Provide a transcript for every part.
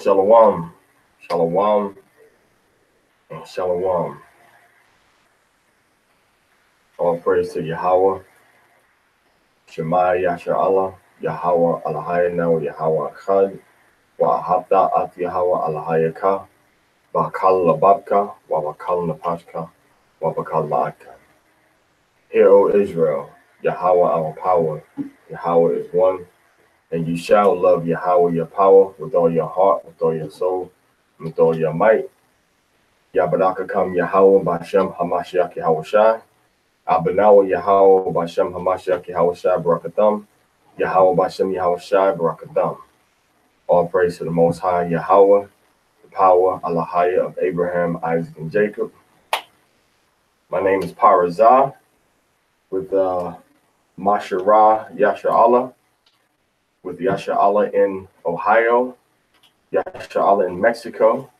Shalom, shalom, and shalom. All praise to Yahweh, Shema Yasha Allah, Yahweh Alahayna, Yahweh Chad, wa Ahabda at Yahweh Alahayaka, Bakal Lababka, wa Bakal Napashka, wa Bakal La'aka. Hear, O Israel, Yahweh our power, Yahweh is one, and you shall love Yahweh your power with all your heart, with all your soul, with all your might. Yabadaka kam Yahweh Bashem Hamashiach Yahweh Abanawa Yahweh Bashem Hamashiach Yahweh Barakatham. Yahweh Bashem Yahweh Barakatham. All praise to the Most High Yahweh, the power Alahaya of Abraham, Isaac, and Jacob. My name is Parashah with Masharah Yasha Allah, with Yasha Allah in Ohio, Yasha Allah in Mexico,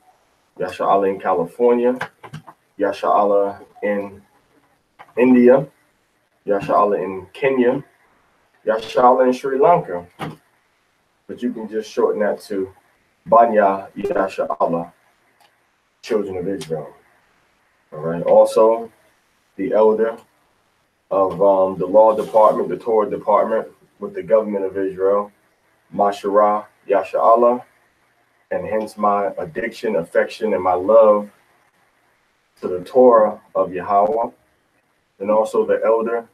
Yasha Allah in California, Yasha Allah in India, Yasha Allah in Kenya, Yasha Allah in Sri Lanka. But you can just shorten that to Banya Yasha Allah, children of Israel. All right. Also, the elder of the law department, the Torah department with the government of Israel, Masharah Yasha Allah, and hence my addiction, affection, and my love to the Torah of Yahweh, and also the elder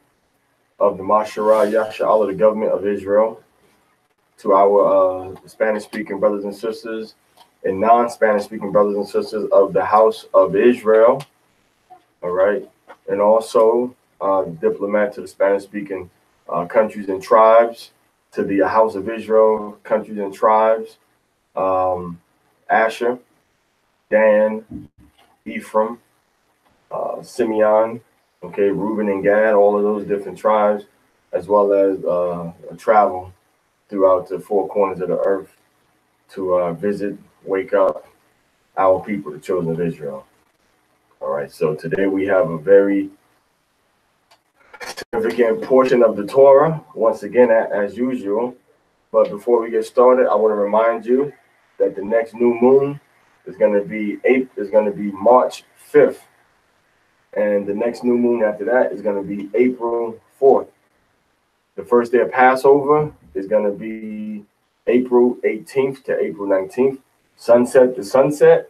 of the Masharah Yasha Allah, the government of Israel, to our Spanish-speaking brothers and sisters and non-Spanish-speaking brothers and sisters of the House of Israel, all right, and also diplomat to the Spanish-speaking countries and tribes, to the House of Israel countries and tribes, Asher, Dan, Ephraim, Simeon, okay, Reuben and Gad, all of those different tribes, as well as travel throughout the four corners of the earth to visit, wake up our people, the children of Israel. All right, so today we have a very significant portion of the Torah, once again, as usual. But before we get started, I want to remind you that the next new moon is going to be March 5th. And the next new moon after that is going to be April 4th. The first day of Passover is going to be April 18th to April 19th, sunset to sunset.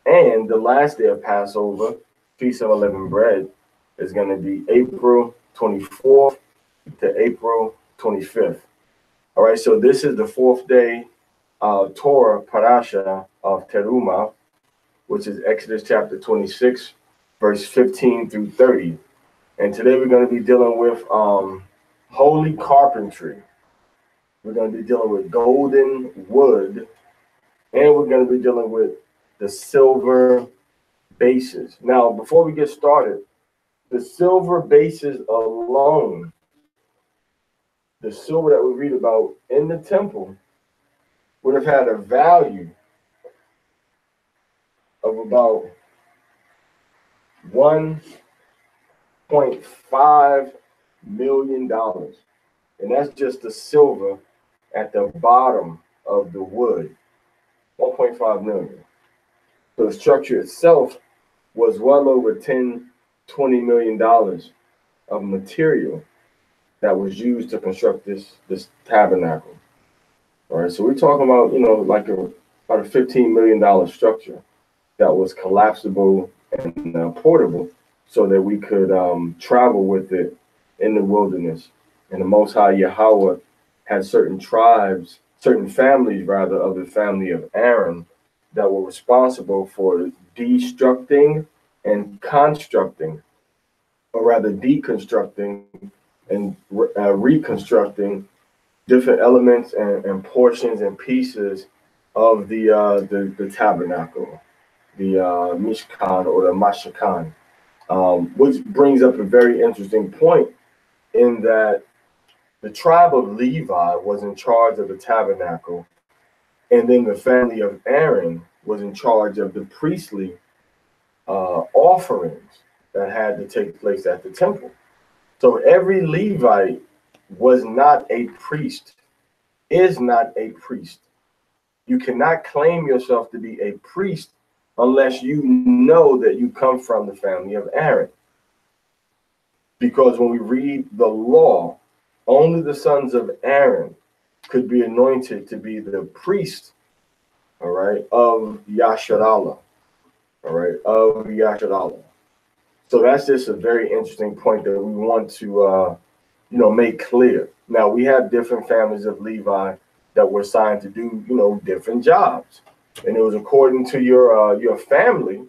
And the last day of Passover, Feast of Unleavened Bread, is going to be April 24th to April 25th. All right, so this is the fourth day Torah Parashah of Terumah, which is Exodus chapter 26, verse 15 through 30. And today we're going to be dealing with holy carpentry. We're going to be dealing with golden wood, and we're going to be dealing with the silver bases. Now, before we get started, the silver bases alone, the silver that we read about in the temple, would have had a value of about $1.5 million. And that's just the silver at the bottom of the wood, 1.5 million. So the structure itself was well over $20 million of material that was used to construct this tabernacle. All right, so we're talking about, like about a $15 million structure that was collapsible and portable, so that we could travel with it in the wilderness. And the Most High Yahweh had certain tribes, certain families rather, of the family of Aaron that were responsible for destructing and constructing, or rather deconstructing and reconstructing different elements and portions and pieces of the tabernacle, the Mishkan or the Mashakan, which brings up a very interesting point in that the tribe of Levi was in charge of the tabernacle, and then the family of Aaron was in charge of the priestly offerings that had to take place at the temple. So every Levite was not a priest, is not a priest. You cannot claim yourself to be a priest unless you know that you come from the family of Aaron. Because when we read the law, only the sons of Aaron could be anointed to be the priest, all right, of Yasharallah, all right, of Yasharallah. So that's just a very interesting point that we want to, make clear. Now, we have different families of Levi that were assigned to do, different jobs. And it was according to your family,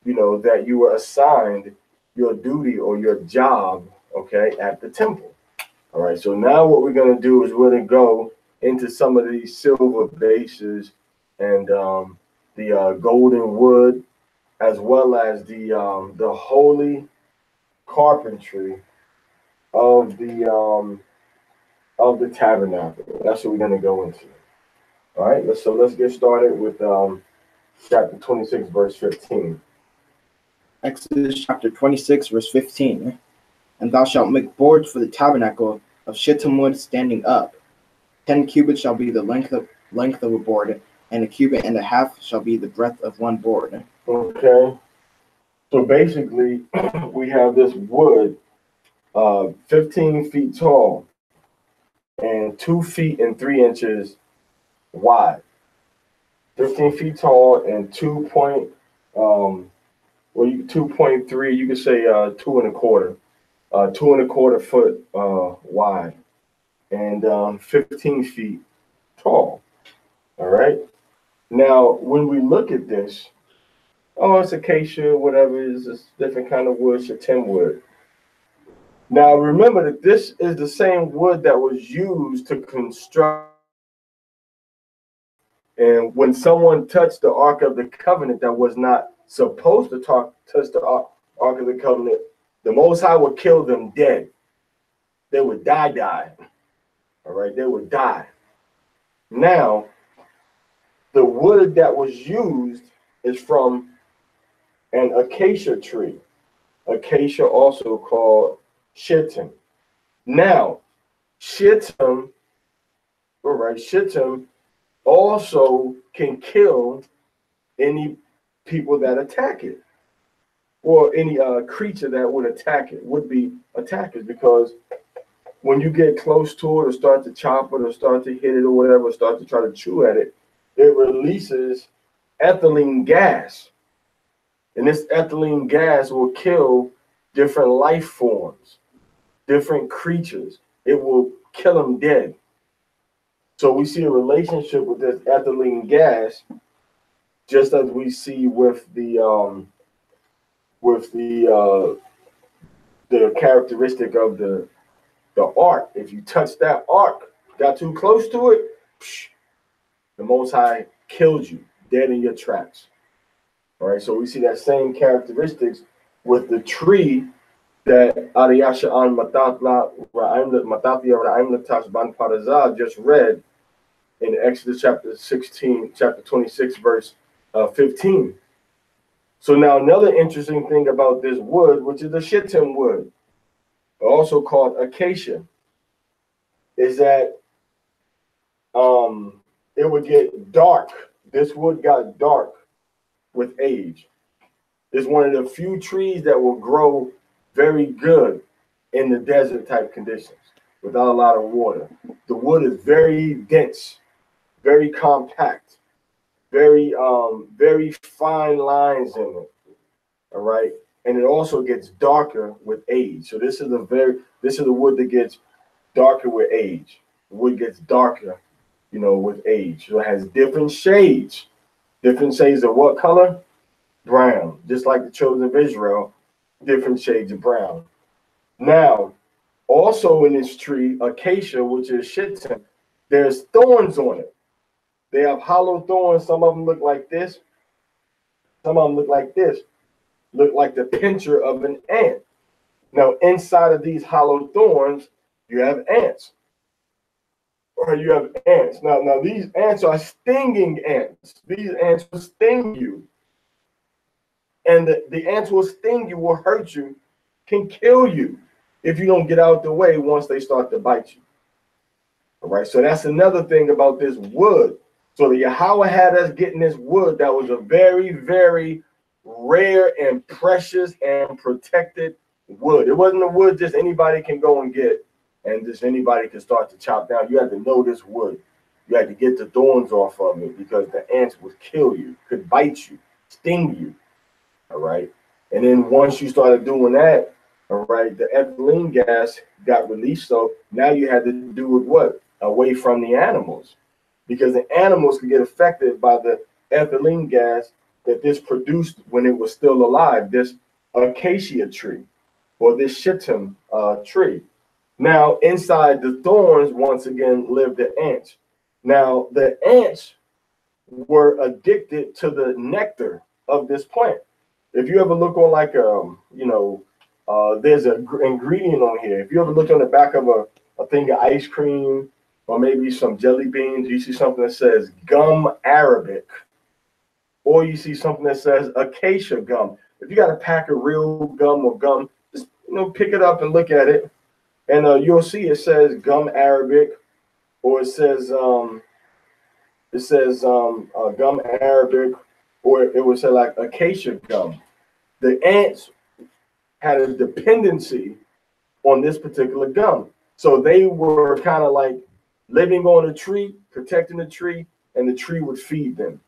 that you were assigned your duty or your job, okay, at the temple. All right, so now what we're going to do is we're going to go into some of these silver bases and the golden wood, as well as the holy carpentry of the tabernacle. That's what we're going to go into. All right, let's get started with chapter 26, verse 15. Exodus chapter 26, verse 15. And thou shalt make boards for the tabernacle of shittim wood standing up. 10 cubits shall be the length of a board, and a cubit and a half shall be the breadth of one board. Okay. So basically, we have this wood 15 feet tall and 2 feet and 3 inches wide. 15 feet tall and 2.3, you could say 2.25. 2.25 foot wide and 15 feet tall. All right. Now, when we look at this, it's acacia, whatever, it's a different kind of wood, shittim wood. Now, remember that this is the same wood that was used to construct. And when someone touched the Ark of the Covenant that was not supposed to touch the Ark of the Covenant, the Most High would kill them dead. They would die. All right, they would die. Now, the wood that was used is from an acacia tree. Acacia, also called shittim. Now, shittim also can kill any people that attack it, or any creature that would attack it, would be attackers, because when you get close to it or start to chop it or start to hit it or whatever, start to try to chew at it, it releases ethylene gas. And this ethylene gas will kill different life forms, different creatures. It will kill them dead. So we see a relationship with this ethylene gas, just as we see with the characteristic of the ark. If you touch that ark, got too close to it, the Most High killed you dead in your tracks. All right, so we see that same characteristics with the tree that Ariyasha an Matathia Ra'im Ban Parashah just read in Exodus chapter 26, verse 15. So now another interesting thing about this wood, which is the shittim wood, also called acacia, is that it would get dark. This wood got dark with age. It's one of the few trees that will grow very good in the desert type conditions without a lot of water. The wood is very dense, very compact, very fine lines in it. All right. And it also gets darker with age. So this is the wood that gets darker with age. The wood gets darker, with age. So it has different shades. Different shades of what color? Brown. Just like the children of Israel, different shades of brown. Now, also in this tree, acacia, which is shittim, there's thorns on it. They have hollow thorns. Some of them look like this. Some of them look like this. Look like the pincher of an ant. Now, inside of these hollow thorns, you have ants. Or you have ants. Now these ants are stinging ants. These ants will sting you. And the ants will sting you, will hurt you, can kill you if you don't get out the way once they start to bite you. All right, so that's another thing about this wood. So the Yahweh had us getting this wood that was a very, very rare and precious and protected wood. It wasn't a wood just anybody can go and get and just anybody can start to chop down. You had to know this wood. You had to get the thorns off of it because the ants would kill you, could bite you, sting you. All right. And then once you started doing that, all right, the ethylene gas got released. So now you had to do it what? Away from the animals. Because the animals could get affected by the ethylene gas that this produced when it was still alive, this acacia tree or this shittim tree. Now, inside the thorns, once again, lived the ants. Now, the ants were addicted to the nectar of this plant. If you ever look on like there's an ingredient on here. If you ever look on the back of a thing of ice cream or maybe some jelly beans, you see something that says gum Arabic, or you see something that says acacia gum. If you got a pack of real gum or gum, just pick it up and look at it, and you'll see it says gum Arabic, or it says gum Arabic, or it would say like acacia gum. The ants had a dependency on this particular gum. So they were kind of like living on a tree, protecting the tree, and the tree would feed them.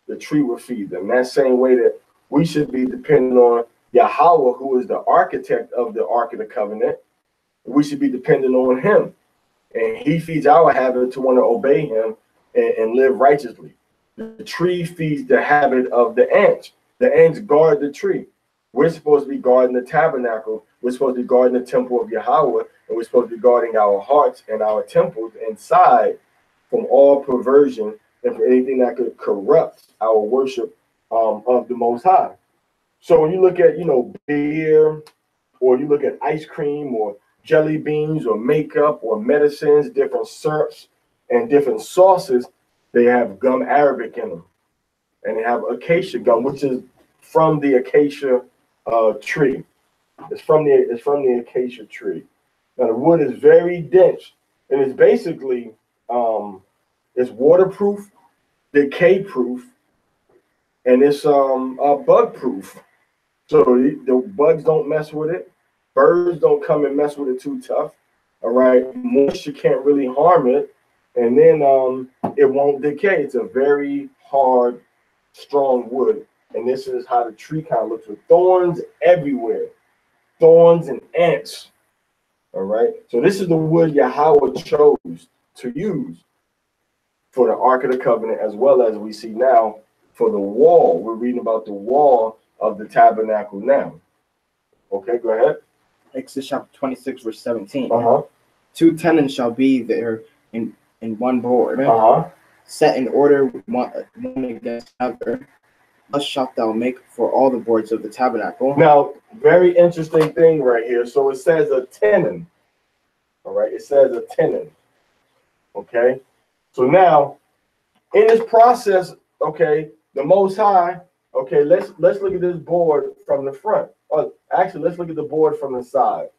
The tree would feed them. That same way that we should be dependent on Yahweh, who is the architect of the Ark of the Covenant. We should be dependent on him. And he feeds our habit to want to obey him and live righteously. The tree feeds the habit of the ants. The ants guard the tree. We're supposed to be guarding the tabernacle. We're supposed to be guarding the temple of Yahweh, and we're supposed to be guarding our hearts and our temples inside from all perversion and from anything that could corrupt our worship of the Most High. So when you look at, beer, or you look at ice cream or jelly beans or makeup or medicines, different syrups and different sauces, they have gum Arabic in them. And they have acacia gum, which is from the acacia tree. It's from the acacia tree. Now the wood is very dense, and it's basically it's waterproof, decay proof, and it's bug proof. So the bugs don't mess with it. Birds don't come and mess with it too tough. All right, moisture can't really harm it, and then it won't decay. It's a very hard, strong wood. And this is how the tree kind of looks, with thorns everywhere. Thorns and ants. All right. So this is the wood Yahweh chose to use for the Ark of the Covenant, as well as we see now for the wall. We're reading about the wall of the tabernacle now. Okay, go ahead. Exodus chapter 26, verse 17. 2 tenons shall be there in one board, Set in order one against another. Thus shalt thou make for all the boards of the tabernacle. Now, very interesting thing right here. So it says a tenon. All right, it says a tenon. Okay. So now, in this process, okay, the Most High. Okay, let's look at this board from the front. Actually, let's look at the board from the side.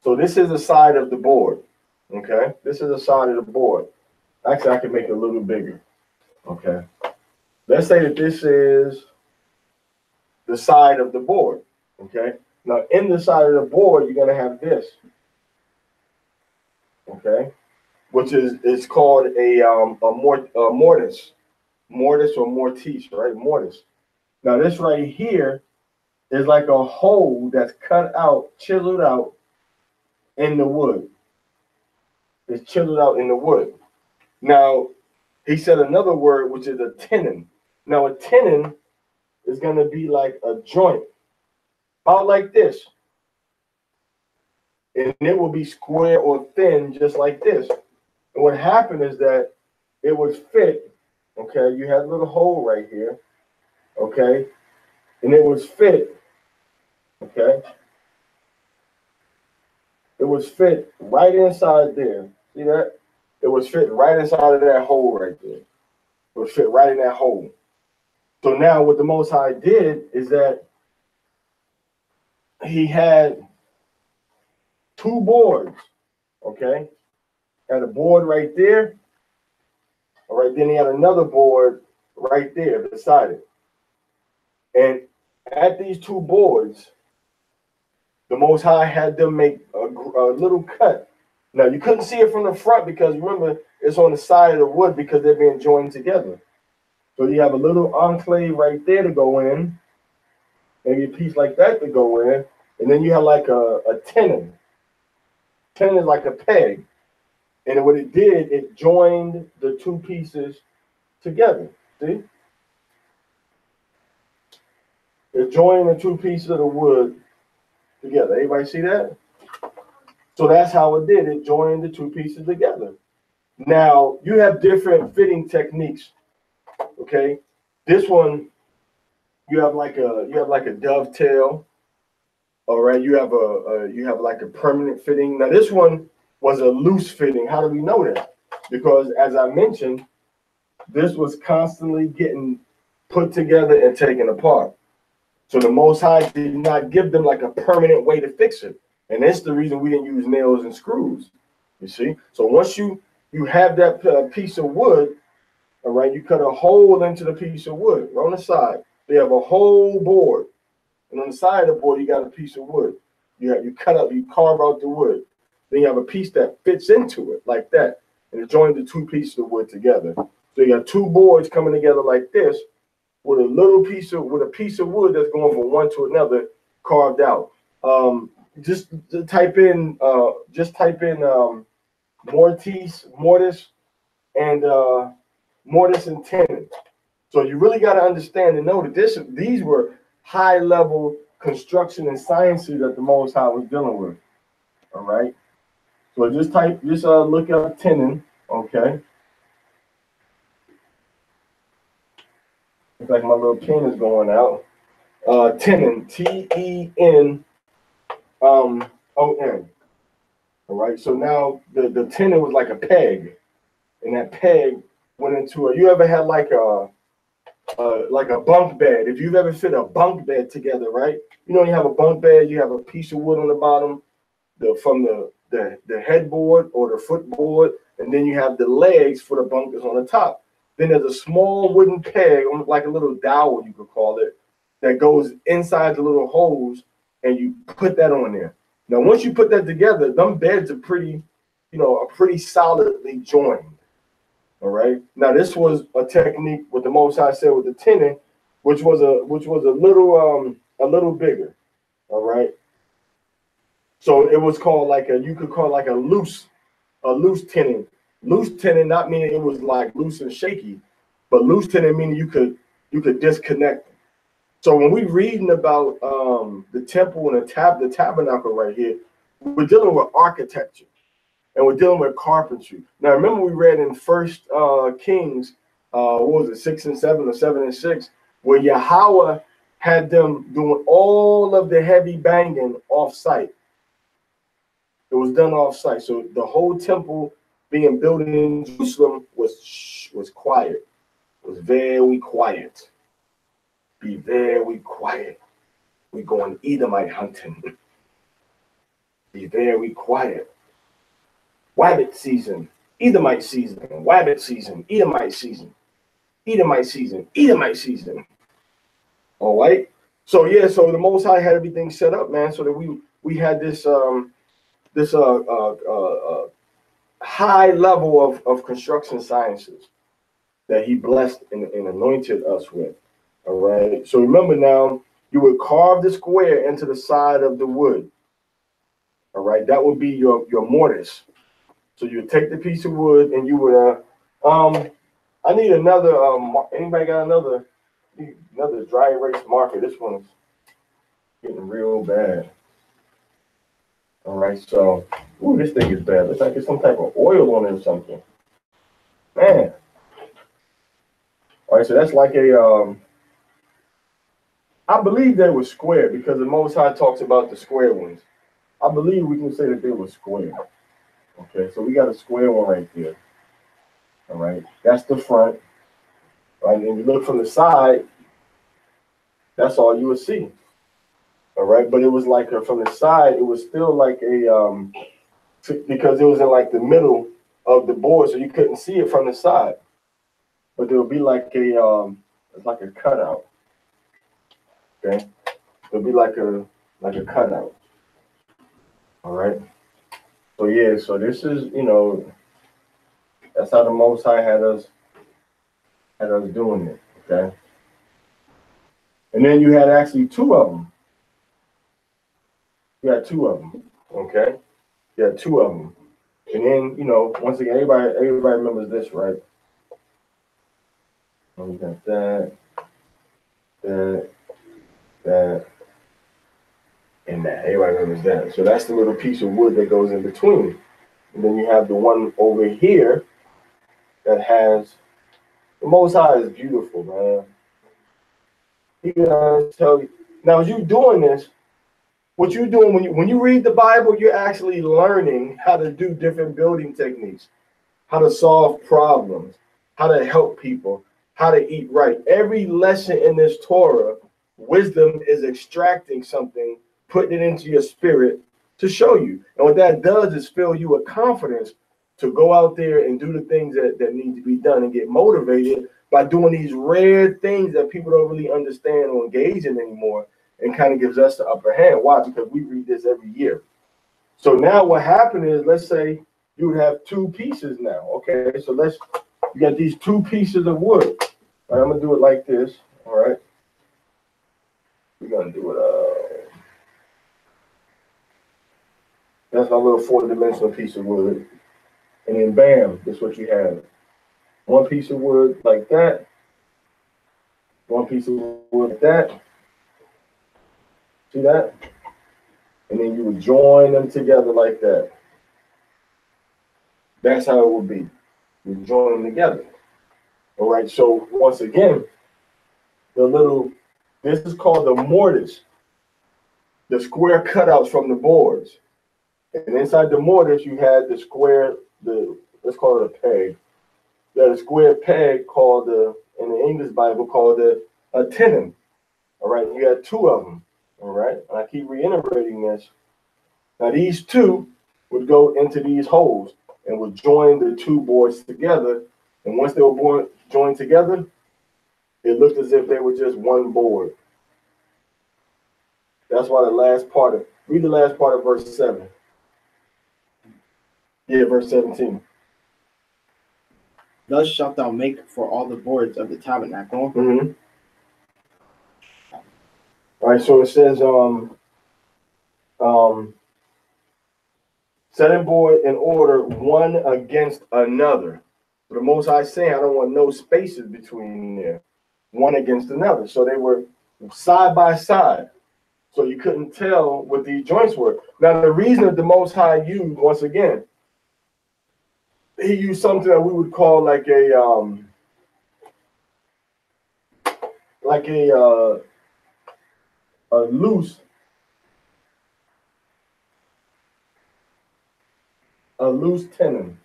So this is the side of the board. Okay, this is the side of the board. Actually, I can make it a little bigger. Okay, let's say that this is the side of the board. Okay, now in the side of the board, you're gonna have this. Okay, which is called a mortise or mortise, right? Mortise. Now this right here is like a hole that's cut out, chiseled out in the wood. It's chiseled out in the wood. Now, he said another word, which is a tenon. Now, a tenon is going to be like a joint, about like this. And it will be square or thin, just like this. And what happened is that it would fit, okay? You had a little hole right here, okay? And it was fit, okay? It was fit right inside there. See that? It was fit right inside of that hole right there. It was fit right in that hole. So now what the Most High did is that he had two boards, okay? Had a board right there All right, then he had another board right there beside it. And at these two boards, the Most High had them make a little cut. Now, you couldn't see it from the front because, remember, it's on the side of the wood because they're being joined together. So you have a little enclave right there to go in, maybe a piece like that to go in, and then you have like a tenon. Tenon is like a peg. And what it did, it joined the two pieces together. See? It joined the two pieces of the wood together. Everybody see that? So that's how it did. It joined the two pieces together. Now, you have different fitting techniques. Okay? This one, you have like a dovetail. All right, you have like a permanent fitting. Now, this one was a loose fitting. How do we know that? Because as I mentioned, this was constantly getting put together and taken apart. So the Most High did not give them like a permanent way to fix it. And that's the reason we didn't use nails and screws, you see? So once you have that piece of wood, all right, you cut a hole into the piece of wood on the side. They have a whole board. And on the side of the board, you got a piece of wood. You carve out the wood. Then you have a piece that fits into it like that. And it joins the two pieces of wood together. So you got two boards coming together like this with a piece of wood that's going from one to another carved out. Just type in mortise and tenon. So you really got to understand and know that these were high level construction and sciences that the Most High was dealing with. All right. So just look up tenon. Okay. Looks like my little pen is going out. Tenon, T-E-N-O-N. All right. So now the tenon was like a peg, and that peg went into a. You ever had like a bunk bed? If you've ever fit a bunk bed together, right? You know, you have a bunk bed. You have a piece of wood on the bottom, from the headboard or the footboard, and then you have the legs for the bunk that's on the top. Then there's a small wooden peg, like a little dowel, you could call it, that goes inside the little holes, and you put that on there. Now, once you put that together, them beds are pretty solidly joined. All right. Now, this was a technique, what the Most High said with the tenon, which was a little bigger. All right. So it was called you could call like a loose tenon. Loose tenon not meaning it was like loose and shaky, but loose tenon meaning you could disconnect them. So when we're reading about the temple and the tabernacle right here, we're dealing with architecture and we're dealing with carpentry. Now remember we read in First Kings, what was it, 6 and 7 or 7 and 6, where Yahweh had them doing all of the heavy banging off site. It was done off site. So the whole temple being built in Jerusalem was quiet. It was very quiet. Be very quiet. We're going Edomite hunting. Be very quiet. Wabbit season, Edomite season, Wabbit season, Edomite season, Edomite season, Edomite season. All right. So yeah, so the Most High had everything set up, man, so that we had this high level of construction sciences that he blessed and anointed us with. All right. So remember now, you would carve the square into the side of the wood. All right. That would be your mortise. So you would take the piece of wood and you would I need another anybody got another dry erase marker? This one's getting real bad. All right, so this thing is bad. Looks like it's some type of oil on it or something. Man. All right, so that's like I believe they were square because the Most High talks about the square ones. I believe we can say that they were square. Okay, so we got a square one right there. All right, that's the front. Right, and you look from the side, that's all you would see. All right, but it was like from the side, it was still like because it was in like the middle of the board, so you couldn't see it from the side. but there'll be like a it's like a cutout. Okay, it'll be like a cutout. All right. So yeah, so this is, that's how the Most High had us doing it. Okay. And then you had actually two of them. You had two of them. Okay. You had two of them. And then, once again, everybody remembers this, right? We got that, and that. Everybody remembers that. So that's the little piece of wood that goes in between. And then you have the one over here that has, the Most High is beautiful, man. He can tell you. Now, as you doing this, what you're doing when you read the Bible, you're actually learning how to do different building techniques, how to solve problems, how to help people, how to eat right. Every lesson in this Torah, wisdom is extracting something, putting it into your spirit to show you. And what that does is fill you with confidence to go out there and do the things that need to be done and get motivated by doing these rare things that people don't really understand or engage in anymore, and kind of gives us the upper hand. Why? Because we read this every year. So now what happened is, let's say you would have two pieces now. Okay, so you got these two pieces of wood. All right, I'm gonna do it like this. All right, we're gonna do it. That's my little 4-dimensional piece of wood, and then bam, that's what you have. One piece of wood like that. One piece of wood like that. See that? And then you would join them together like that. That's how it would be. You join them together. All right. So once again, this is called the mortise, the square cutouts from the boards. And inside the mortise, you had the square, let's call it a peg. You had a square peg called in the English Bible called a tenon. All right. You had two of them. All right. And I keep reiterating this. Now these two would go into these holes and would join the two boards together. And once they were joined together, it looked as if they were just one board. That's why read the last part of verse 7. Yeah, verse 17. Thus shalt thou make for all the boards of the tabernacle. Mm-hmm. All right, so it says, setting board in order one against another. For the Most High saying, I don't want no spaces between there, one against another. So they were side by side. So you couldn't tell what these joints were. Now, the reason that the Most High used, once again, he used something that we would call like a loose tenon.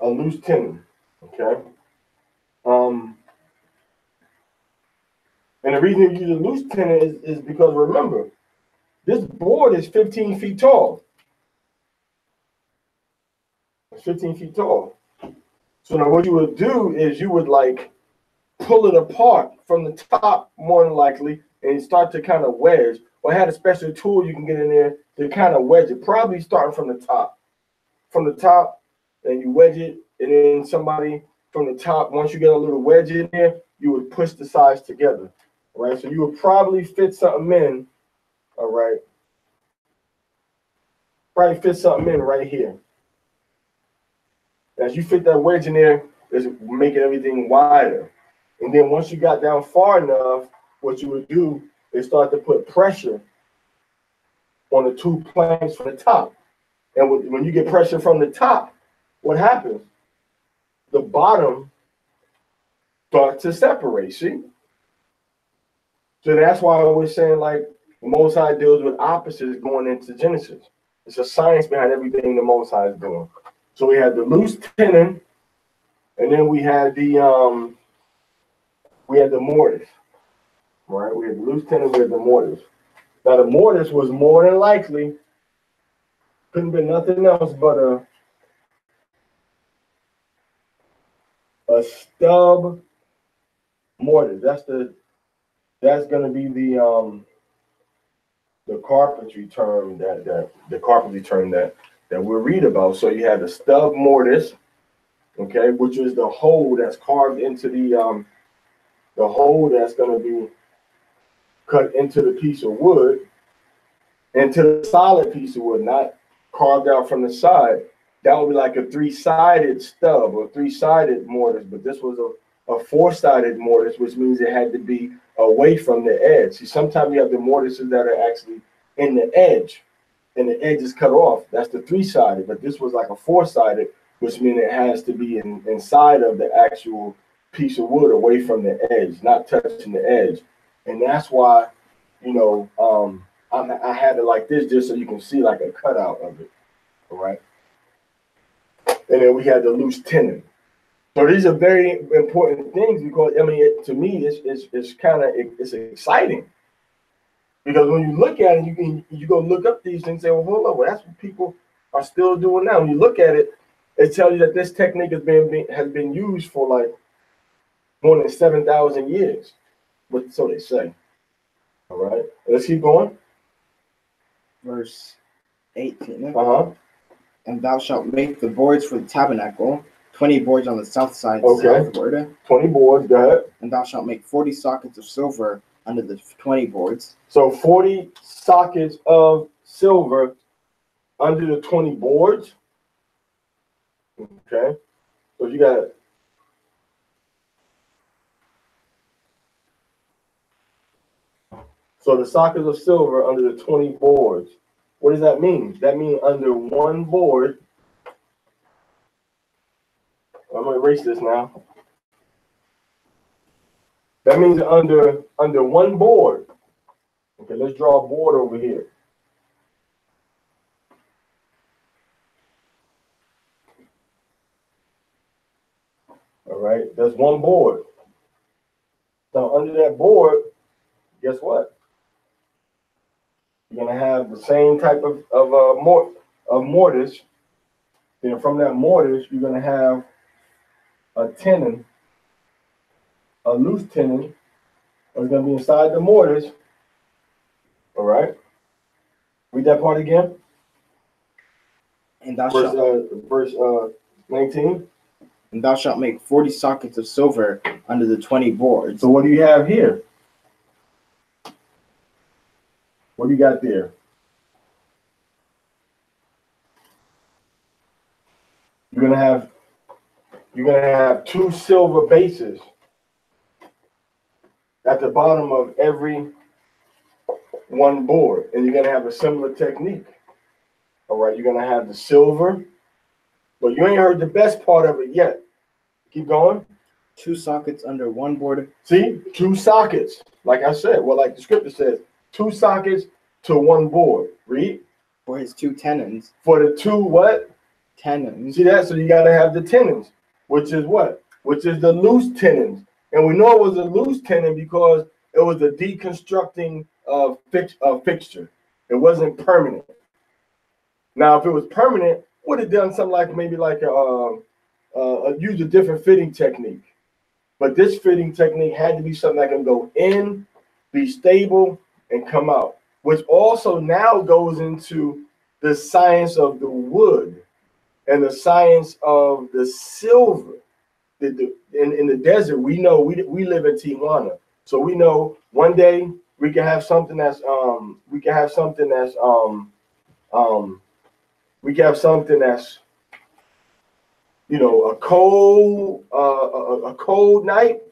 A loose tenon. Okay. And the reason you use a loose tenon is because, remember, this board is 15 feet tall. It's 15 feet tall. So now what you would do is you would like pull it apart from the top, more than likely, and start to kind of wedge, or had a special tool you can get in there to kind of wedge it, probably starting from the top. From the top, and you wedge it, and then somebody from the top, once you get a little wedge in there, you would push the sides together. All right, so you would probably fit something in, all right, probably fit something in right here. As you fit that wedge in there, it's making everything wider. And then once you got down far enough, what you would do is start to put pressure on the two planks from the top. And when you get pressure from the top, what happens? The bottom starts to separate, see? So that's why we're saying, like, the Most High deals with opposites going into Genesis. It's a science behind everything the Most High is doing. So we had the loose tenon, and then we had the mortise, right? We had the loose tenon, we had the mortise. Now the mortise was more than likely, couldn't be nothing else but a stub mortise. That's going to be the carpentry term that we'll read about. So you have the stub mortise, okay, which is the hole that's carved into the hole that's going to be cut into the piece of wood, into the solid piece of wood, not carved out from the side. That would be like a three-sided stub or three-sided mortise, but this was a four-sided mortise, which means it had to be away from the edge. See, sometimes you have the mortises that are actually in the edge, and the edge is cut off. That's the three-sided, but this was like a four-sided, which means it has to be inside of the actual piece of wood, away from the edge, not touching the edge. And that's why, you know, I had it like this just so you can see like a cutout of it, all right? And then we had the loose tenon. So these are very important things because, I mean, to me, it's kind of exciting. Because when you look at it, you go look up these things and say, well, hold on, well, that's what people are still doing now. When you look at it, it tells you that this technique has been used for like more than 7,000 years. But so they say. All right, let's keep going. Verse 18. And thou shalt make the boards for the tabernacle, 20 boards on the south side southward. 20 boards, go ahead. And thou shalt make 40 sockets of silver under the 20 boards. So 40 sockets of silver under the 20 boards. Okay, so you got so the sockets of silver under the 20 boards. What does that mean? That means under one board. I'm going to erase this now. That means under one board. Okay, let's draw a board over here. All right, that's one board. Now under that board, guess what? You're gonna have the same type of mortise. Then from that mortise, you're gonna have a tenon, a loose tenon, that's gonna be inside the mortise. All right. Read that part again. And thou shalt verse 19. And thou shalt make 40 sockets of silver under the 20 boards. So what do you have here? What do you got there? You're gonna have two silver bases at the bottom of every one board, and you're gonna have a similar technique. All right, you're gonna have the silver, but you ain't heard the best part of it yet. Keep going. 2 sockets under one board. See, 2 sockets. Like I said, well, like the scripture says, 2 sockets to one board. Read. For his 2 tenons. For the 2 what? Tenons. See that? So you got to have the tenons, which is what? Which is the loose tenons. And we know it was a loose tenon because it was a deconstructing fixture. It wasn't permanent. Now, if it was permanent, would have done something like maybe like use a different fitting technique. But this fitting technique had to be something that can go in, be stable, and come out, which also now goes into the science of the wood and the science of the silver. In the desert, we know we live in Tijuana, so we know one day we can have something that's you know, a cold night.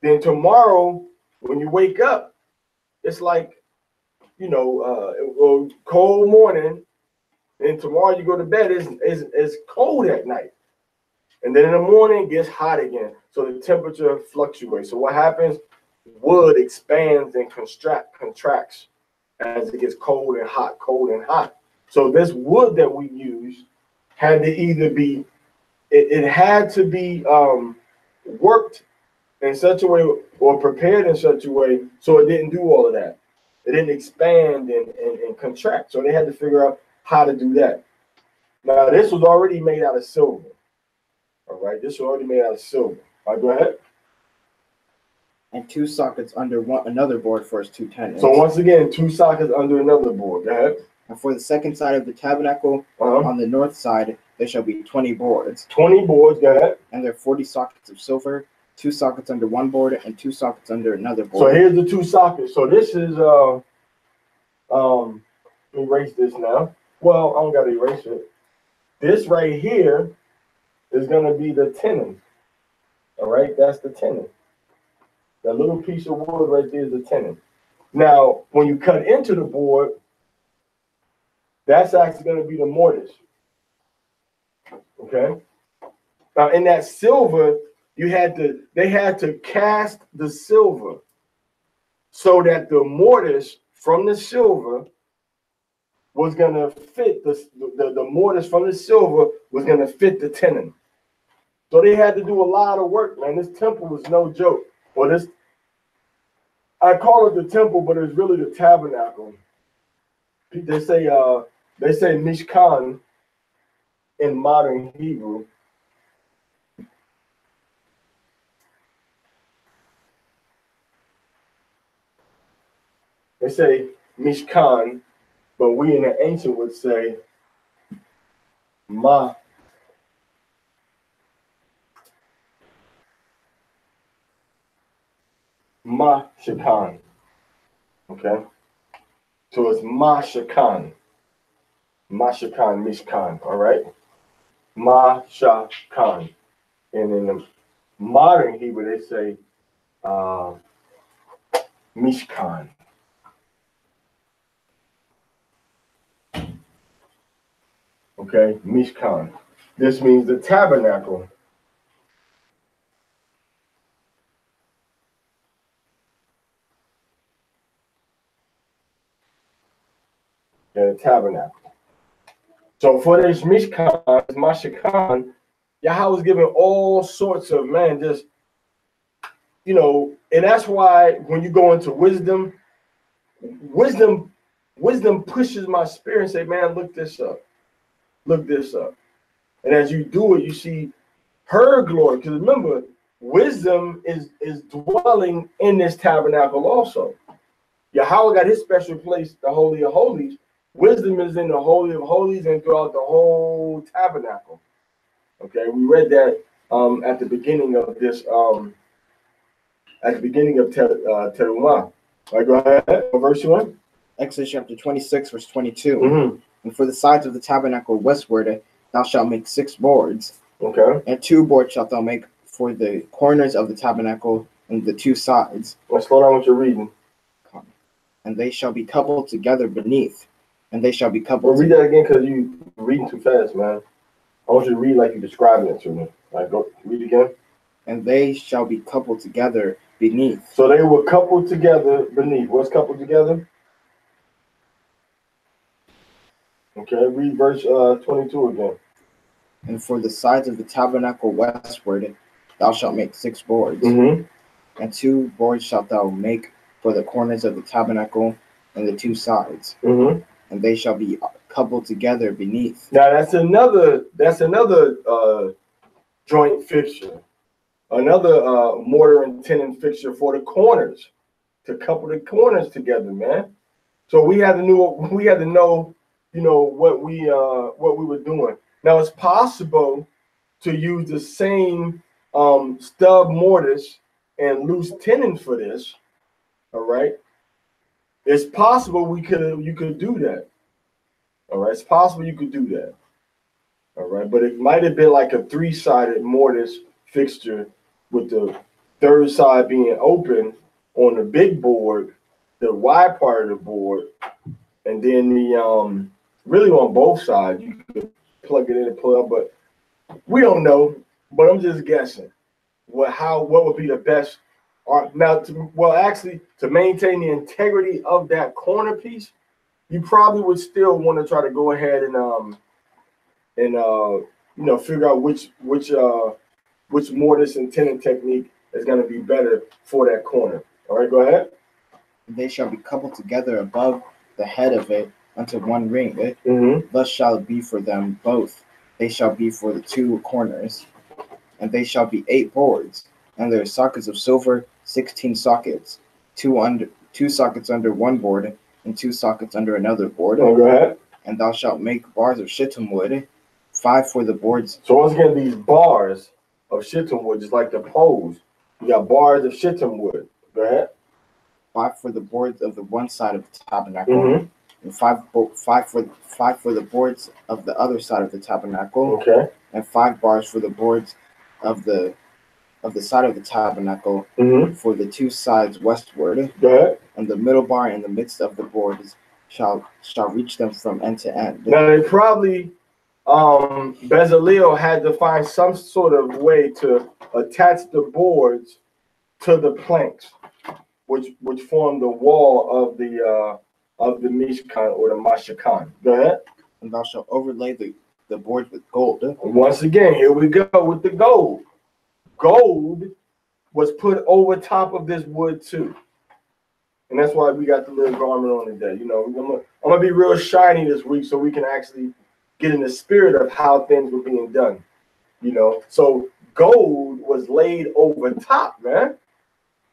Then tomorrow, when you wake up, it's like, you know, cold morning. And tomorrow you go to bed, it's cold at night. And then in the morning, it gets hot again. So the temperature fluctuates. So what happens? Wood expands and contracts as it gets cold and hot, cold and hot. So this wood that we use had to either be, it had to be worked in such a way or prepared in such a way so it didn't do all of that. It didn't expand and contract. So they had to figure out how to do that. Now, this was already made out of silver. All right, this is already made out of silver. All right, go ahead. And 2 sockets under another board for its 2 tenons. So once again, 2 sockets under another board. Go ahead. And for the second side of the tabernacle, on the north side, there shall be 20 boards. 20 boards, go ahead. And there are 40 sockets of silver, 2 sockets under one board, and 2 sockets under another board. So here's the 2 sockets. So this is erase this now. Well, I don't gotta erase it. This right here is gonna be the tenon. All right, that's the tenon. That little piece of wood right there is the tenon. Now, when you cut into the board, that's actually going to be the mortise. Okay. Now, in that silver, they had to cast the silver so that the mortise from the silver was going to fit the mortise from the silver was going to fit the tenon. So they had to do a lot of work, man. This temple was no joke. Well, I call it the temple, but it's really the tabernacle. They say Mishkan in modern Hebrew. They say Mishkan, but we in the ancient would say Mashakan. Okay? So it's Mashakan. Mashakan, Mishkan, all right? Mashakan. And in the modern Hebrew, they say Mishkan. Okay, Mishkan. This means the tabernacle. The tabernacle. So for this Mishkan, Mashakan, Yahweh was giving all sorts of, man, just, and that's why when you go into wisdom pushes my spirit and say, man, look this up. Look this up. And as you do it, you see her glory. Because remember, wisdom is dwelling in this tabernacle also. Yahweh got his special place, the Holy of Holies. Wisdom is in the Holy of Holies and throughout the whole tabernacle. Okay, we read that at the beginning of this, at the beginning of Terumah. All right, go ahead. Verse 1. Exodus chapter 26, verse 22. And for the sides of the tabernacle westward, thou shalt make 6 boards. Okay. And 2 boards shalt thou make for the corners of the tabernacle and the 2 sides. Let's slow down what you're reading. And they shall be coupled together beneath. And they shall be coupled. Well, read that again because you're reading too fast, man. I want you to read like you're describing it to me. Like, go read again. And they shall be coupled together beneath. So they were coupled together beneath. What's coupled together? Okay, read verse 22 again. And for the sides of the tabernacle westward, thou shalt make 6 boards. And 2 boards shalt thou make for the corners of the tabernacle and the 2 sides. And they shall be coupled together beneath. Now that's another joint fixture, another mortar and tenon fixture for the corners, to couple the corners together, man. So we had to know, what we were doing. Now it's possible to use the same stub mortise and loose tenon for this. All right. It's possible you could do that. All right. It's possible you could do that. All right. But it might have been like a 3-sided mortise fixture with the 3rd side being open on the big board, the wide part of the board, and then the really on both sides you could plug it in and pull it up. But we don't know. But I'm just guessing what would be the best. Now, to maintain the integrity of that corner piece, you probably would still want to try to go ahead and figure out which mortise and tenon technique is going to be better for that corner. All right, go ahead. They shall be coupled together above the head of it unto one ring. Thus shall it be for them both. They shall be for the 2 corners. and they shall be 8 boards, and their sockets of silver 16 sockets, 2 sockets under one board, and 2 sockets under another board. Oh, go ahead. And thou shalt make bars of shittim wood, 5 for the boards. So once again, these bars of shittim wood, just like the poles, you got bars of shittim wood. Go ahead. 5 for the boards of the one side of the tabernacle, and 5 for the boards of the other side of the tabernacle. Okay. And 5 bars for the boards of the side of the tabernacle for the 2 sides westward. Go ahead. And the middle bar in the midst of the boards shall reach them from end to end. Now they probably Bezalel had to find some sort of way to attach the boards to the planks, which form the wall of the Mishkan or the Mashakan. Go ahead. And thou shalt overlay the boards with gold. Once again, here we go with the gold. Gold was put over top of this wood too. And that's why we got the little garment on today. You know, I'm gonna be real shiny this week so we can actually get in the spirit of how things were being done. You know, so gold was laid over top, man,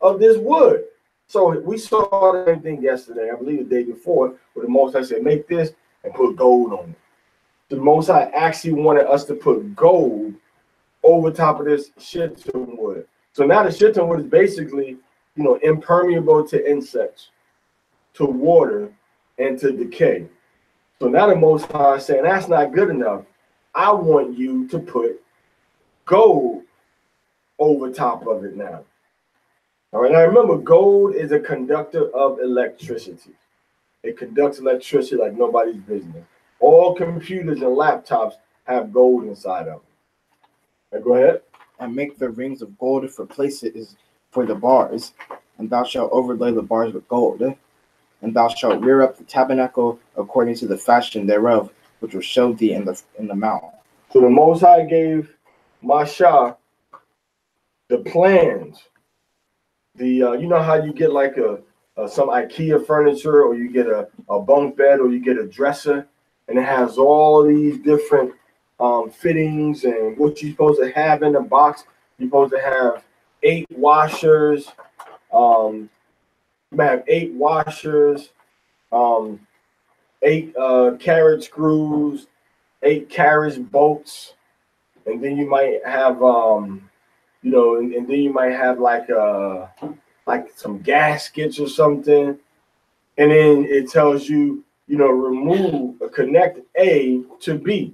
of this wood. So we saw the same thing yesterday, I believe the day before, where the Most High said, make this and put gold on it. The Most High actually wanted us to put gold over top of this shittim wood. So now the shittim wood is basically, you know, impermeable to insects, to water, and to decay. So now the Most High is saying, that's not good enough. I want you to put gold over top of it now. All right, now remember, gold is a conductor of electricity. It conducts electricity like nobody's business. All computers and laptops have gold inside of them. Right, go ahead. And make the rings of gold for places for the bars, and thou shalt overlay the bars with gold. And thou shalt rear up the tabernacle according to the fashion thereof, which will show thee in the mount. So the Most High gave Masha the plans. The you know how you get like some IKEA furniture, or you get a bunk bed, or you get a dresser, and it has all these different fittings and what you're supposed to have in the box. You're supposed to have 8 washers. You might have 8 washers, 8 carriage screws, 8 carriage bolts, and then you might have you know, and then you might have like some gaskets or something, and then it tells you, you know, connect A to B,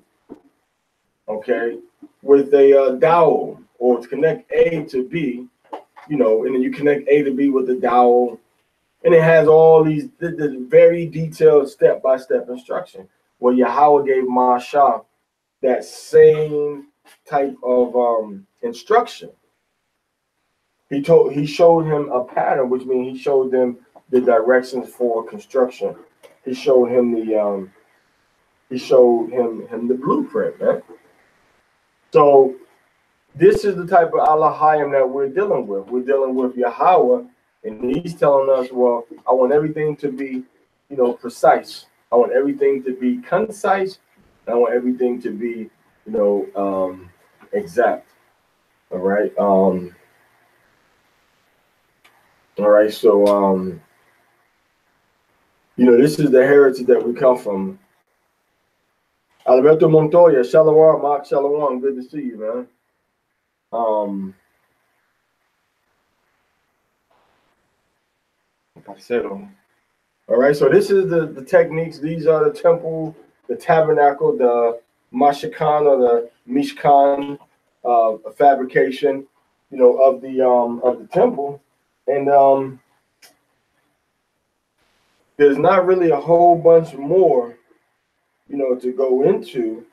okay, with a dowel, or to connect A to B, you know, and then you connect A to B with the dowel, and it has all these the very detailed step-by-step instruction. Well, Yahweh gave Masha that same type of instruction. He showed him a pattern, which means he showed them the directions for construction. He showed him the blueprint, man. So this is the type of Allahayim that we're dealing with. We're dealing with Yahweh, and he's telling us, well, I want everything to be, you know, precise. I want everything to be concise. I want everything to be, you know, exact. All right. All right, so you know, this is the heritage that we come from. Alberto Montoya, Shalom, Mark, Shalom, good to see you, man. All right, so this is the techniques. These are the temple, the tabernacle, the mashakan or the mishkan fabrication, you know, of the temple. And there's not really a whole bunch more, you know, to go into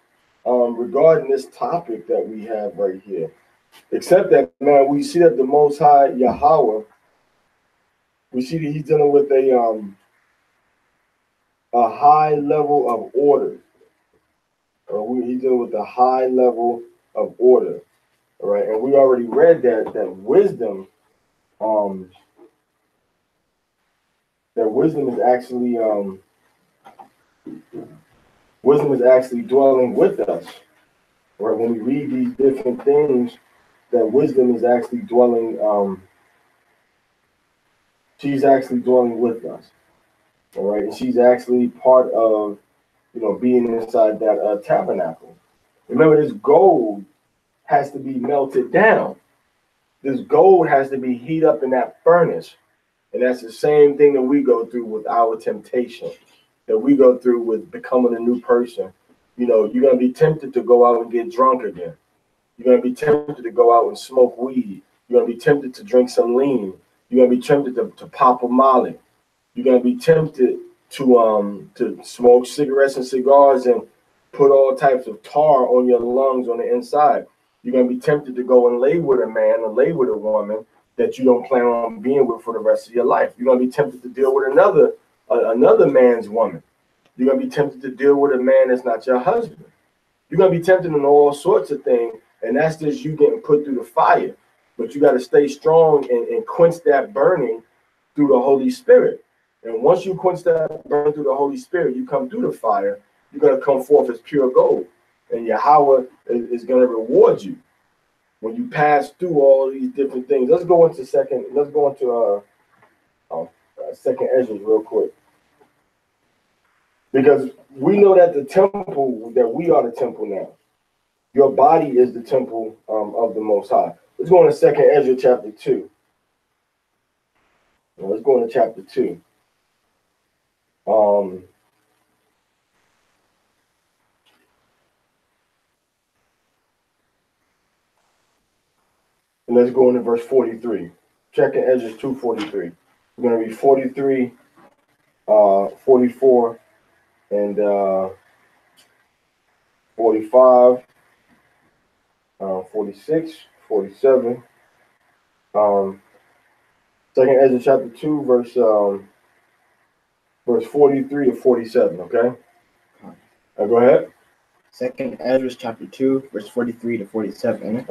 regarding this topic that we have right here. Except that, man, we see that the Most High Yahweh, we see that he's dealing with a high level of order. He's dealing with a high level of order. All right, and we already read that wisdom. That wisdom is actually dwelling with us, right? When we read these different things that wisdom is actually dwelling. She's actually dwelling with us. All right, and she's actually part of, being inside that tabernacle. Remember, this gold has to be melted down. This gold has to be heated up in that furnace. And that's the same thing that we go through with our temptation, that we go through with becoming a new person. You're going to be tempted to go out and get drunk again. You're going to be tempted to go out and smoke weed. You're going to be tempted to drink some lean. You're going to be tempted to pop a molly. You're going to be tempted to smoke cigarettes and cigars and put all types of tar on your lungs on the inside. You're going to be tempted to go and lay with a man or lay with a woman that you don't plan on being with for the rest of your life. You're going to be tempted to deal with another man's woman. You're going to be tempted to deal with a man that's not your husband. You're going to be tempted in all sorts of things, and that's just you getting put through the fire. But you got to stay strong and quench that burning through the Holy Spirit. And once you quench that burn through the Holy Spirit, you come through the fire, you're going to come forth as pure gold. And Yahweh is going to reward you when you pass through all these different things. Let's go into second Ezra real quick. Because we know that that we are the temple now. Your body is the temple of the Most High. Let's go into second Ezra chapter 2. Let's go into chapter 2. And let's go into verse 43. Checking Ezra 2:43. We're going to read 43, 44, and 45, 46, 47. Second Ezra chapter 2, verse 43 to 47, okay? Go ahead. Second Ezra chapter 2, verse 43 to 47.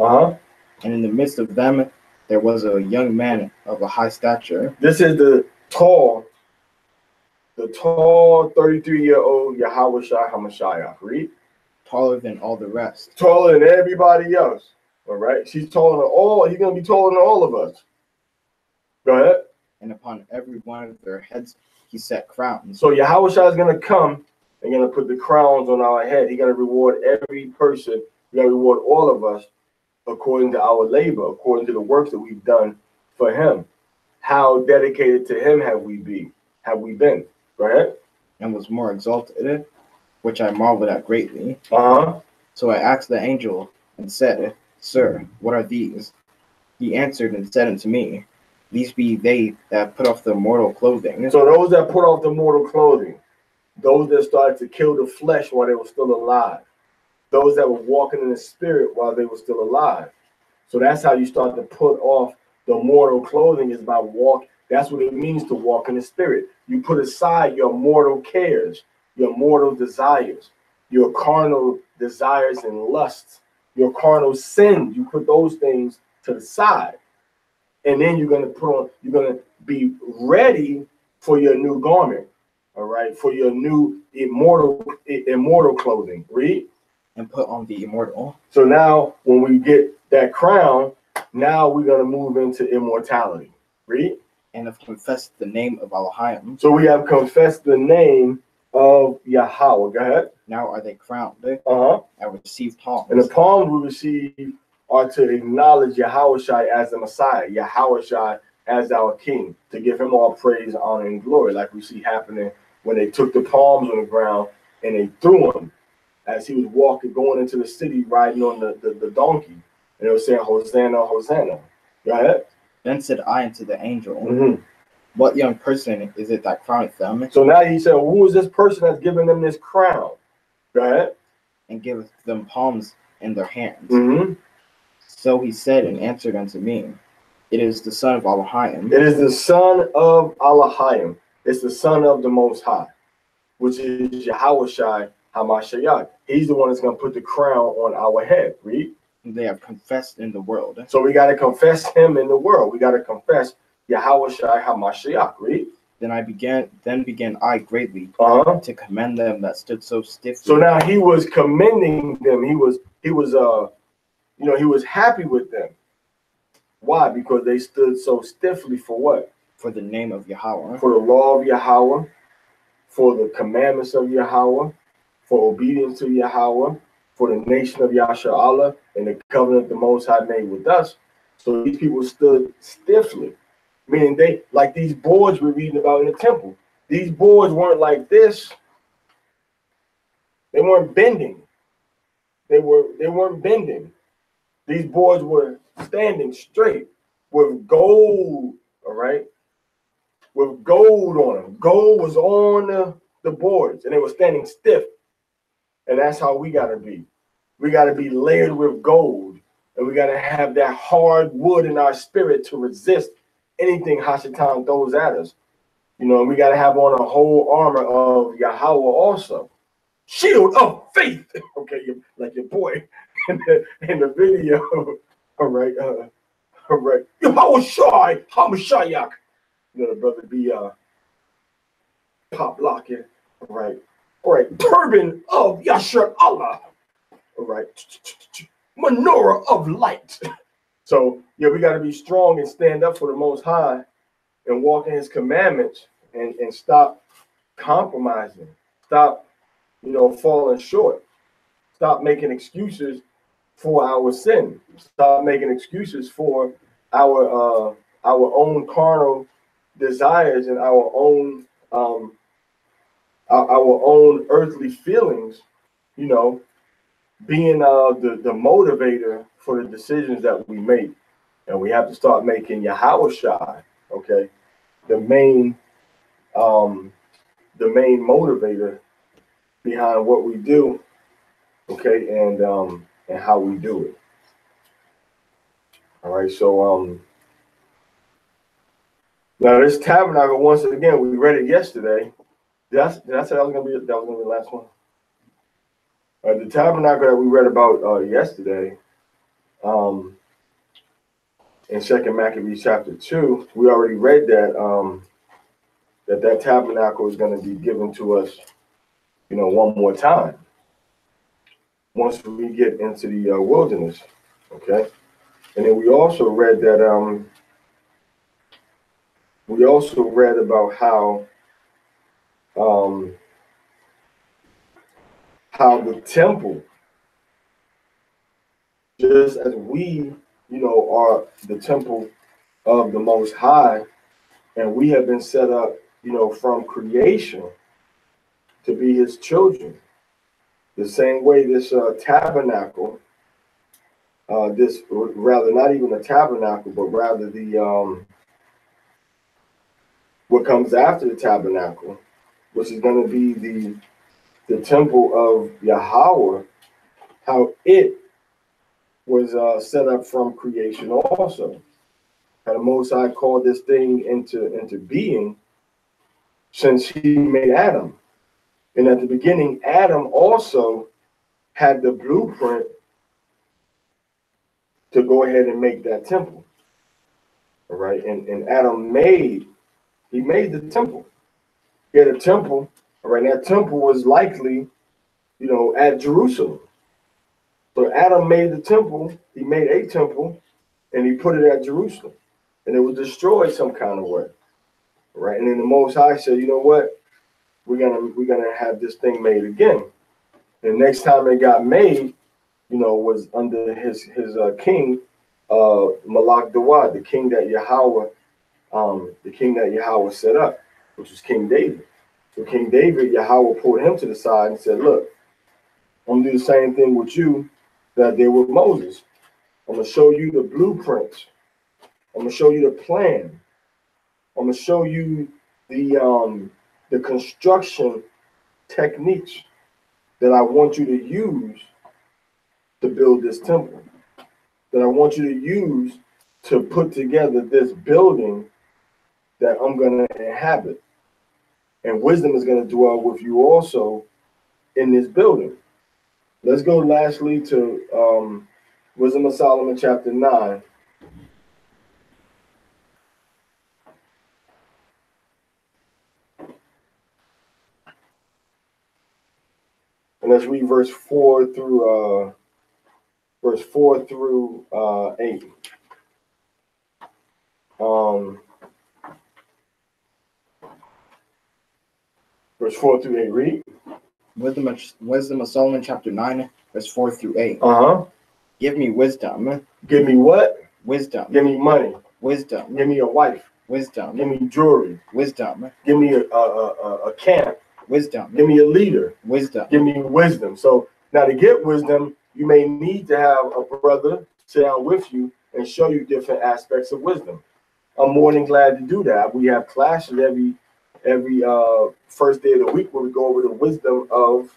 And in the midst of them, there was a young man of a high stature. This is the tall 33-year-old Yahweh Shai HaMashiach. Read. Taller than all the rest. Taller than everybody else. All right. She's taller than all. He's going to be taller than all of us. Go ahead. And upon every one of their heads, he set crowns. So Yahweh Shai is going to come and going to put the crowns on our head. He's going to reward every person. He's going to reward all of us according to our labor, according to the works that we've done for him. How dedicated to him have we been? Right? And was more exalted, which I marveled at greatly. So I asked the angel and said, Sir, what are these? He answered and said unto me, These be they that put off the mortal clothing. So those that put off the mortal clothing, those that started to kill the flesh while they were still alive, those that were walking in the spirit while they were still alive. So that's how you start to put off the mortal clothing, is by walk. That's what it means to walk in the spirit. You put aside your mortal cares, your mortal desires, your carnal desires and lusts, your carnal sins. You put those things to the side. And then you're going to be ready for your new garment. All right. For your new immortal clothing. Read. And put on the immortal. So now when we get that crown, now we're going to move into immortality. Read. And have confessed the name of Elohim. So we have confessed the name of Yahweh. Go ahead. Now are they crowned? And receive palms. And the palms we receive are to acknowledge Yahweh Shai as the Messiah, Yahweh Shai as our King, to give him all praise, honor, and glory, like we see happening when they took the palms on the ground and they threw him as he was walking, going into the city, riding on the donkey. And they were saying, Hosanna, Hosanna. Go ahead. Then said I unto the angel, What young person is it that crowneth them? So now he said, who is this person that's giving them this crown? Go ahead. And giveth them palms in their hands. So he said and answered unto me, It is the son of Elohim. It is the son of Elohim. It's the son of the Most High, which is Yahweh Shai HaMashiach. He's the one that's going to put the crown on our head. Read. They have confessed in the world. So we got to confess him in the world. We got to confess Yahweh Shai HaMashiach. Read. Then began I greatly to commend them that stood so stiffly. So now he was commending them. He was happy with them Why? Because they stood so stiffly for what? For the name of Yahweh. For the law of Yahweh, for the commandments of Yahweh, for obedience to Yahweh, for the nation of Yasha Allah, and the covenant the Most High made with us. So these people stood stiffly, meaning they, like these boards we're reading about in the temple. These boards weren't like this. They weren't bending. They weren't bending. These boards were standing straight with gold, all right? With gold on them. Gold was on the boards, and they were standing stiff. And that's how we got to be. We got to be layered with gold, and we got to have that hard wood in our spirit to resist anything Hashatan throws at us. You know, and we got to have on a whole armor of Yahweh also. Shield of faith. Okay, like your boy in the video. All right. Yahweh Shai, Hamashayak. You know, the brother be pop locking. All right. Turban of Yashar Allah. All right. Menorah of light. So, yeah, we got to be strong and stand up for the Most High and walk in his commandments and stop compromising. Stop, falling short. Stop making excuses for our sin. Stop making excuses for our own carnal desires and our own earthly feelings, being the motivator for the decisions that we make. And we have to start making Yahweh Shai, okay, the main motivator behind what we do, okay, and how we do it. All right, so now this tabernacle, once again, we read it yesterday. Did I say that was gonna be the last one? The tabernacle that we read about yesterday, in 2 Maccabees chapter 2, we already read that that tabernacle is going to be given to us, one more time once we get into the wilderness, okay? And then we also read that about how the temple, just as we, are the temple of the Most High, and we have been set up, from creation to be his children. The same way this tabernacle, this rather not even a tabernacle, but rather the what comes after the tabernacle, which is going to be the temple of Yahweh, how it was set up from creation also. How the Most High called this thing into being since he made Adam. And at the beginning, Adam also had the blueprint to go ahead and make that temple. All right. And Adam made the temple. He had a temple. All right. And that temple was likely, at Jerusalem. So Adam made the temple. He made a temple and he put it at Jerusalem. And it was destroyed some kind of way. All right. And then the Most High said, you know what? We're gonna have this thing made again. And next time it got made, was under his king, Malak Dawad, the king that Yahweh set up, which was King David. So King David, Yahweh pulled him to the side and said, look, I'm gonna do the same thing with you that I did with Moses. I'm gonna show you the blueprints. I'm gonna show you the plan. I'm gonna show you the construction techniques that I want you to use to build this temple, that I want you to use to put together this building that I'm going to inhabit. And wisdom is going to dwell with you also in this building. Let's go lastly to Wisdom of Solomon chapter 9. And let's read verse 4 through 8. Verse 4 through 8. Read. Wisdom of Solomon, chapter 9, verse 4 through 8. Give me wisdom. Give me what? Wisdom. Give me money. Wisdom. Give me a wife. Wisdom. Give me jewelry. Wisdom. Give me a camp. Wisdom. Give me a leader. Wisdom. Give me wisdom. So now to get wisdom, you may need to have a brother sit down with you and show you different aspects of wisdom. I'm more than glad to do that. We have classes every first day of the week where we go over the wisdom of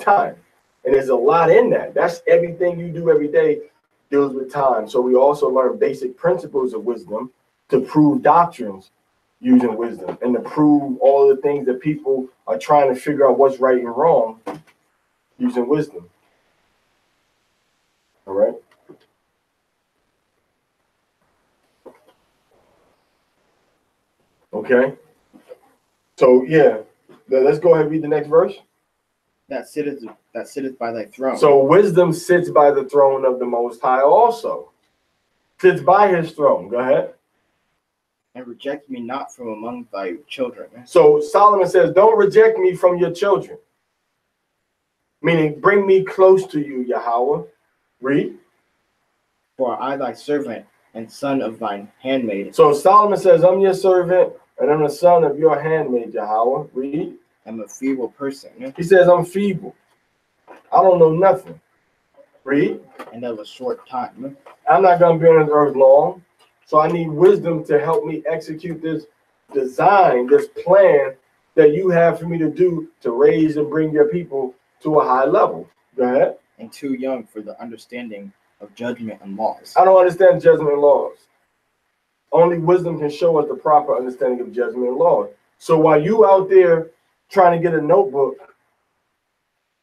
time. And there's a lot in that. That's everything you do every day deals with time. So we also learn basic principles of wisdom to prove doctrines using wisdom and to prove all the things that people are trying to figure out what's right and wrong using wisdom. All right. Okay. So yeah, let's go ahead and read the next verse. That sitteth by thy throne. So wisdom sits by the throne of the Most High also. Sits by his throne. Go ahead. And reject me not from among thy children. So Solomon says, don't reject me from your children. Meaning, bring me close to you, Yahweh. Read. For I thy servant and son of thine handmaid. So Solomon says, I'm your servant and I'm the son of your handmaid, Yahweh. Read. I'm a feeble person. He says, I'm feeble. I don't know nothing. Read. And of a short time. I'm not going to be on this earth long. So I need wisdom to help me execute this design, this plan that you have for me to do to raise and bring your people to a high level. Go ahead. And too young for the understanding of judgment and laws. I don't understand judgment and laws. Only wisdom can show us the proper understanding of judgment and laws. So while you out there trying to get a notebook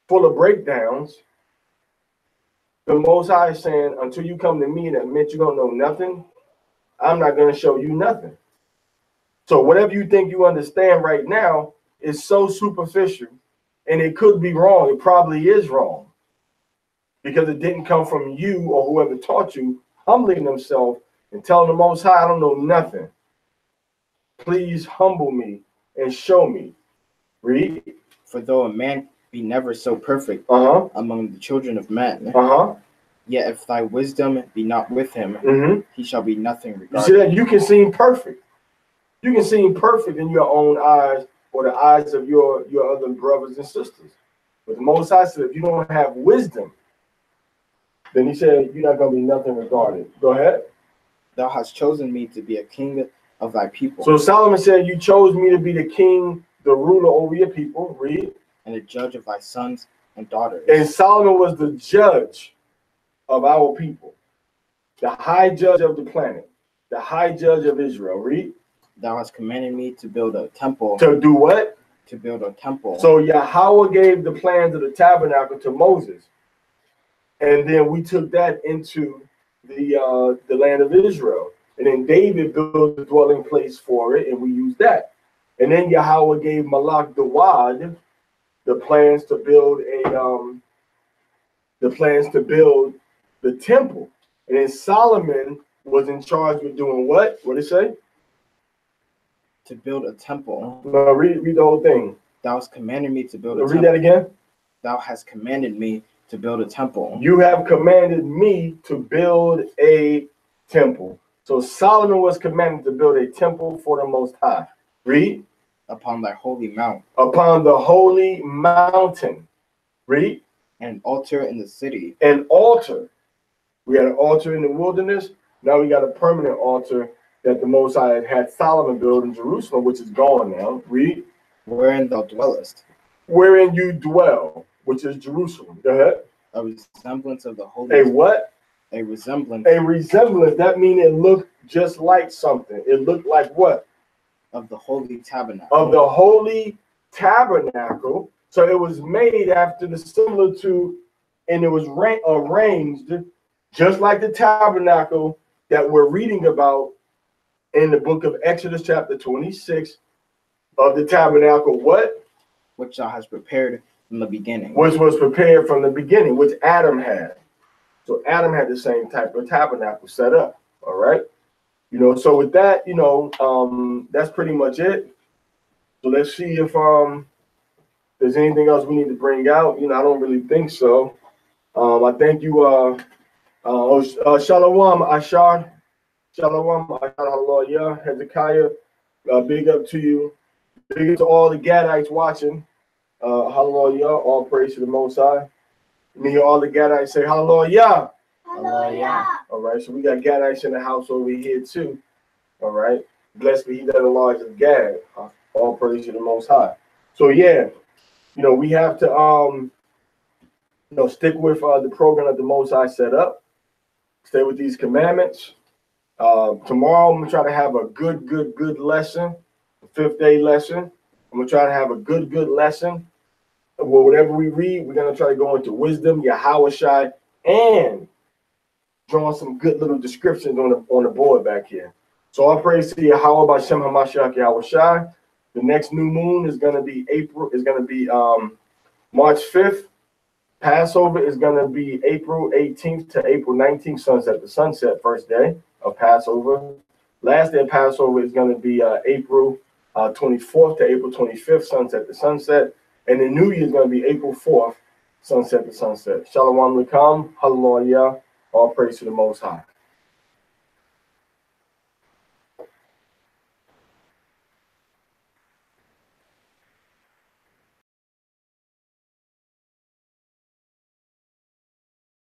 full of breakdowns, the Most High is saying, until you come to me and admit you don't know nothing, I'm not going to show you nothing. So whatever you think you understand right now is so superficial, and it could be wrong. It probably is wrong because it didn't come from you or whoever taught you humbling themselves and telling the Most High, I don't know nothing. Please humble me and show me. Read. For though a man be never so perfect among the children of men, yet if thy wisdom be not with him, he shall be nothing regarded. You see that? You can seem perfect. You can seem perfect in your own eyes or the eyes of your other brothers and sisters. But the Most High said, if you don't have wisdom, then he said, you're not going to be nothing regarded. Go ahead. Thou hast chosen me to be a king of thy people. So Solomon said, you chose me to be the king, the ruler over your people. Read. And the judge of thy sons and daughters. And Solomon was the judge of our people, the high judge of the planet, the high judge of Israel. Read. Thou hast commanded me to build a temple. To do what? To build a temple. So Yahweh gave the plans of the tabernacle to Moses. And then we took that into the land of Israel. And then David built a dwelling place for it, and we used that. And then Yahweh gave Malach the Wad the plans to build the temple. And then Solomon was in charge with doing what? What did it say? To build a temple. No, read the whole thing. Thou hast commanded me to build a temple. Read that again. Thou hast commanded me to build a temple. You have commanded me to build a temple. So Solomon was commanded to build a temple for the Most High. Read. Upon thy holy mount. Upon the holy mountain. Read. An altar in the city. An altar. We had an altar in the wilderness. Now we got a permanent altar that the Most High had Solomon build in Jerusalem, which is gone now. Read. Wherein thou dwellest. Wherein you dwell, which is Jerusalem. Go ahead. A resemblance of the holy. A what? A resemblance. A resemblance. That means it looked just like something. It looked like what? Of the holy tabernacle. Of the holy tabernacle. So it was made after the similar to, and it was arranged just like the tabernacle that we're reading about in the book of Exodus chapter 26 of the tabernacle. What? Which thou hast prepared from the beginning. Which was prepared from the beginning, which Adam had. So Adam had the same type of tabernacle set up. All right. So with that, that's pretty much it. So let's see if there's anything else we need to bring out. I don't really think so. I thank you. Shalom, Ashar. Shalom, Ashar, hallelujah. Hezekiah, big up to you. Big up to all the Gadites watching. Hallelujah. All praise to the Most High. Me hear all the Gadites say hallelujah. Hallelujah. All right, so we got Gadites in the house over here too. All right. Blessed be he that enlarges Gad. All praise to the Most High. So yeah, we have to stick with the program that the Most High set up. Stay with these commandments. Tomorrow I'm gonna try to have a good lesson, a 5th day lesson. I'm gonna try to have a good lesson. Well, whatever we read, we're gonna try to go into wisdom, Yahushai, and drawing some good little descriptions on the board back here. So all praise to Yahweh B'Shem HaMashiach Yahushai. The next new moon is gonna be March 5th. Passover is gonna be April 18th to April 19th, sunset to sunset, first day of Passover. Last day of Passover is gonna be April 24th to April 25th, sunset to sunset. And the New Year is going to be April 4th, sunset to sunset. Shalom Alaikum, hallelujah, all praise to the Most High.